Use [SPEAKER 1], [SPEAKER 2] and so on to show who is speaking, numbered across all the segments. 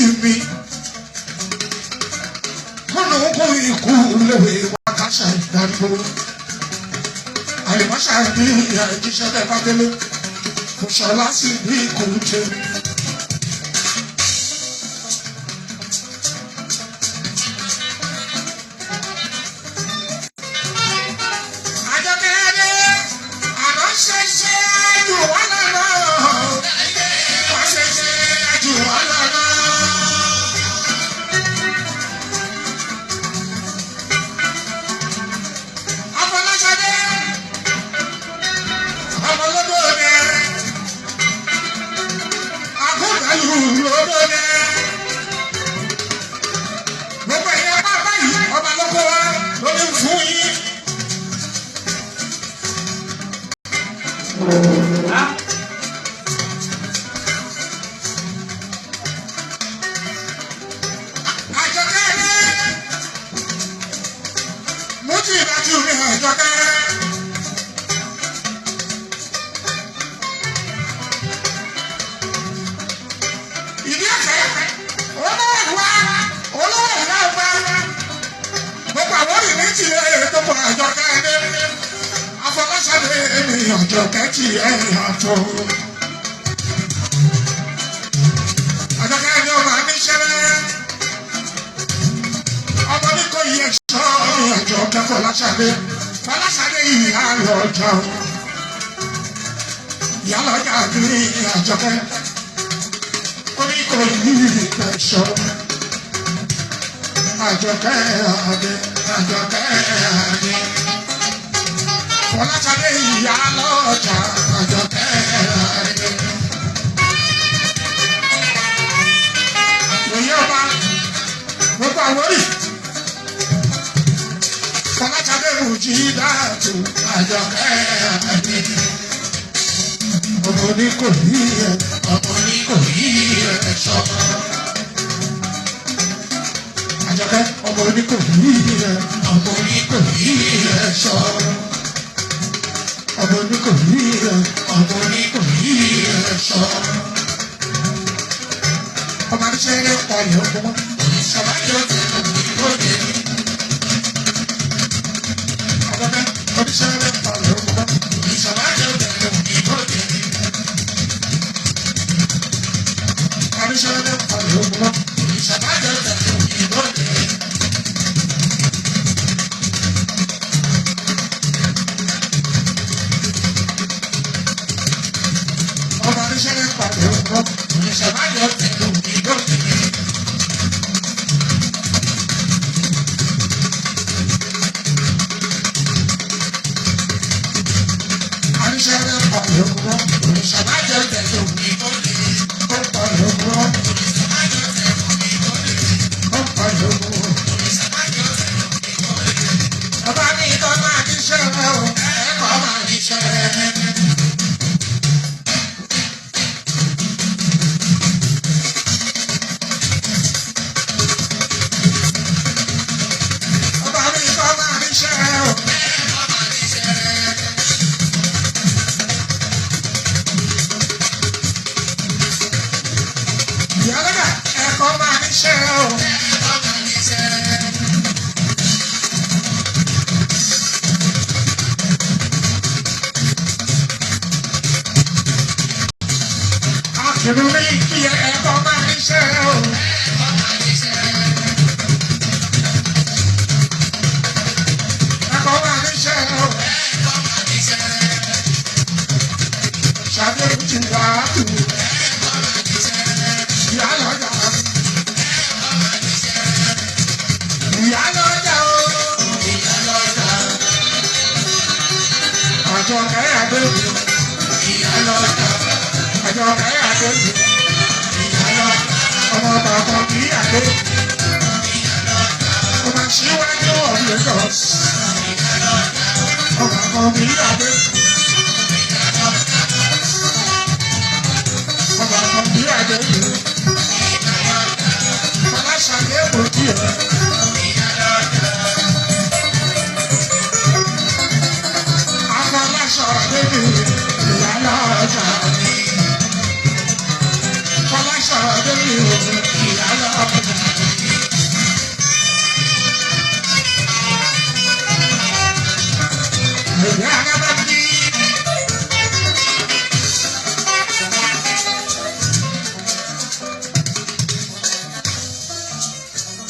[SPEAKER 1] sí mi. Kọ́nà kó ikú léwe wákàtí ìdádúró. Àyèmọ́ṣà ní ìyá ìjíṣẹ́ bẹ́ẹ̀ bá délé. Kò ṣọlá sí bí kò jẹ.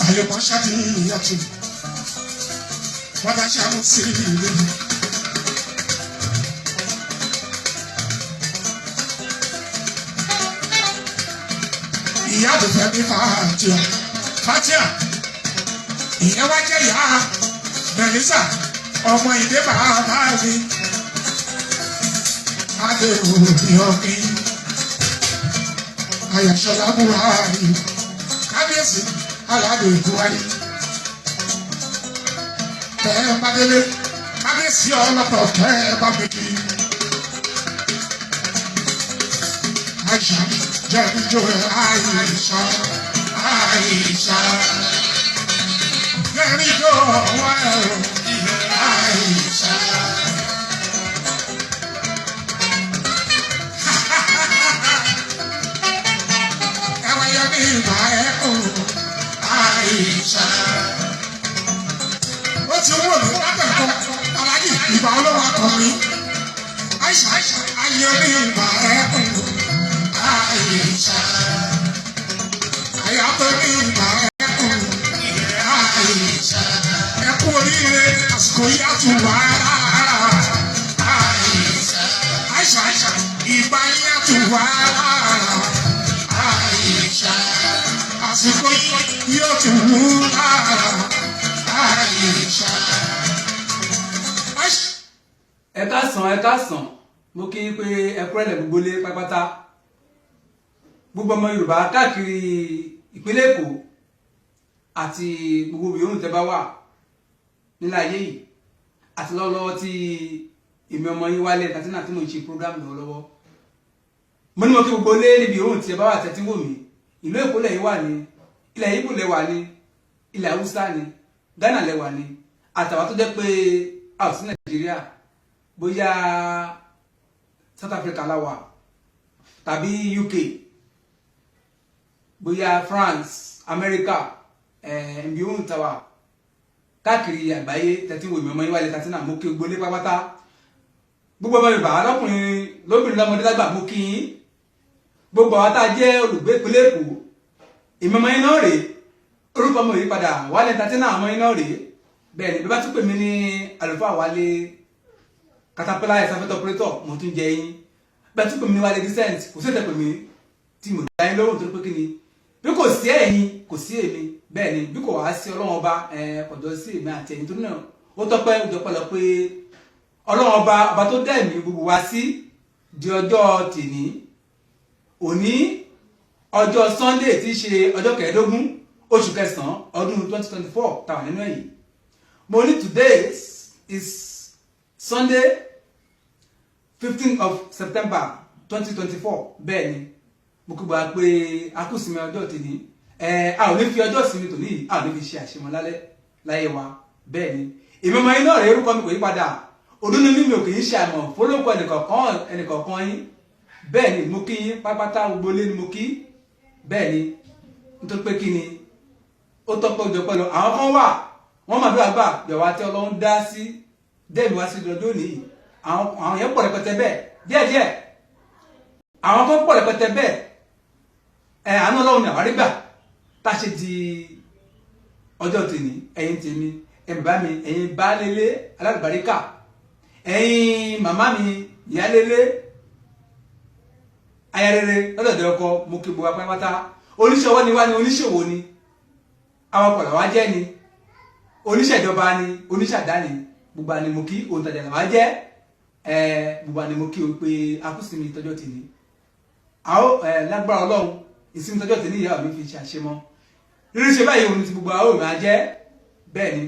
[SPEAKER 1] Ayo mashati yatu, wadasha musiri. Ìyá ló fẹ́ mi Fatia, Fatia, ìyẹn wá jẹ́ ìyá Melissa, ọmọ ìdè bàbá mi. Adéwò ni ọ̀gbìn, Ayọ̀ṣọ́lá Buhari, kábíyèsí aládé Buhari. Tẹ́ bá délé, kábíyèsí ọlọ́pàá tẹ́ bá mi kiri. Aisha, Jẹ́bi Joe Aisha, Aisha. Jẹ́bi Joe Aisha. Ẹ̀wọ̀n yẹn ní ìgbà ẹ̀kọ́ Aisha. Ó ti wúwo ní lábẹ́ẹ̀kọ́, aláàjì ìgbà olówó akọrin. Aisha, ayé ní ìgbà ẹ̀kọ́. Aisha, ayàtọ̀ ní ìgbà ẹ̀kún. Aisha, ẹ̀kú oríire àsìkò yìí àtúwà. Aisha, Aisha, ìgbà yìí àtúwà. Aisha, àsìkò yìí yóò tún wú. Aisha.
[SPEAKER 2] Ẹ káàsán, mo kí i pé ẹ kúrẹ́lẹ̀ gbogbo lé pátápátá. Gbogbo ọmọ Yorùbá káàkiri ìpínlẹ̀ Èkó àti gbogbo yòówù tẹ́ bá wà nílẹ̀ ayé yìí àti lọ́wọ́lọ́wọ́ tí èmi ọmọ yín Wálé Katsina tí mo ń ṣe program lọ́wọ́lọ́wọ́. Mo ní mo kí gbogbo lé níbi yòówù tí ẹ bá wà tẹ́tí wò mí. Ìlú Èkó lẹ́yìn wà ní, ilẹ̀ Ìgbò lẹ wà ní, ilẹ̀ Haúsá ní, Ghana lẹ wà ní, àtàwọn tó jẹ́ pé a ò sí Nàìjíríà, bóyá South Africa la wà tàbí UK, bóyá France, America, ibi ohun tàwa káàkiri àgbáyé tẹ́tí wo ìmọ̀ yín Wálé Katsina mo kí gbólé pápátá. Gbogbo ọmọ Yorùbá lọ́kùnrin lóbìnrin lọ́mọdé lágbà mo kí yín. Gbogbo àwọn tá a jẹ́ olùgbé ìpínlẹ̀ Èkó ìmọ̀ yín náà rèé, orúkọ mo yí padà Wálé Katsina ọmọ yín náà rèé. Bẹ́ẹ̀ ni bí bá tún pè mí ní àlùfáà Wálé Caterpillar ẹ̀sàfẹ́tọ̀ operator mo tún jẹ yín. Bẹ́ẹ̀ tún pè mí ní Wálé Decent kò sí ètò pè mí tí mo dá yín lóhùn tó pé kí ni bí kò sí ẹ̀yin kò sí èmi. Bẹ́ẹ̀ ni bí kò wá sí Ọlọ́run ọba kọjọ sí èmi àti ẹ̀yin tó náà ó tọ́pẹ́ ó jọpẹ́ lọ pé Ọlọ́run ọba tó dá ẹ̀mí gbogbo wá sí di ọjọ́ tèní òní ọjọ́ Sunday tí í ṣe ọjọ́ 15 oṣù kẹsàn-án ọdún 2024 tàwa nínú ẹ̀yìn. Mo ní today is Sunday 15th of September 2024. Bẹ́ẹ̀ ni mo kí gbà pé a kú sinmi ọjọ́ tèní. A ò ní fi ọjọ́ ìsinmi tòní yìí a ò ní fi ṣe àṣemọ́ lálẹ́ láyé wa. Bẹ́ẹ̀ ni èmi ọmọ yín náà rèé, orúkọ mi kò yí padà. Ọdún ní mímí ò kì í ṣe àmọ̀ fólókọ ẹnìkọ̀ọ̀kan yín. Bẹ́ẹ̀ ni mo kí yín pápátá gbogbo lé ni mo kí. Bẹ́ẹ̀ ni nítorí pé kí ni ó tọ́pẹ́ ó jọpẹ́ lọ. Àwọn kan wà wọ́n máa bí àgbà yọ̀wá tí Ọlọ́run dá sí dẹ́ẹ̀mí wá sí ọjọ́ òní yìí. Àwọn yẹn pọ̀ rẹpẹtẹ bẹ́ẹ̀ díẹ̀díẹ̀. Àwọn kan pọ̀ rẹpẹtẹ bẹ́ẹ̀. Àánú Ọlọ́run ni àwárí gbà tá a ṣe di ọjọ́ tèmi, ẹ̀yin tèmi, bàbá mi, ẹ̀yin baálélé alálùbáríkà, ẹ̀yin màmá mi ìyálélé ayarere lọ́dọ̀dẹ̀ ọkọ mo kí gbogbo apápátá. Oníṣòwò ni wá ní oníṣòwò ni, awakọ̀ làwa jẹ́ ni, oníṣẹ̀jọba ni, oníṣàdáni, gbogbo àni mo kí, òǹtajà làwa jẹ́, gbogbo àni mo kí o pé akúsìmí tọjọ́ tèmi. Lágbára Ọlọ́run ìsinmi tọjọ́ tèmi ìyá mi fi ṣe àṣemọ́. Rírí ṣe báyìí òun ti gbogbo àwọn òmìnira jẹ́. Bẹ́ẹ̀ ni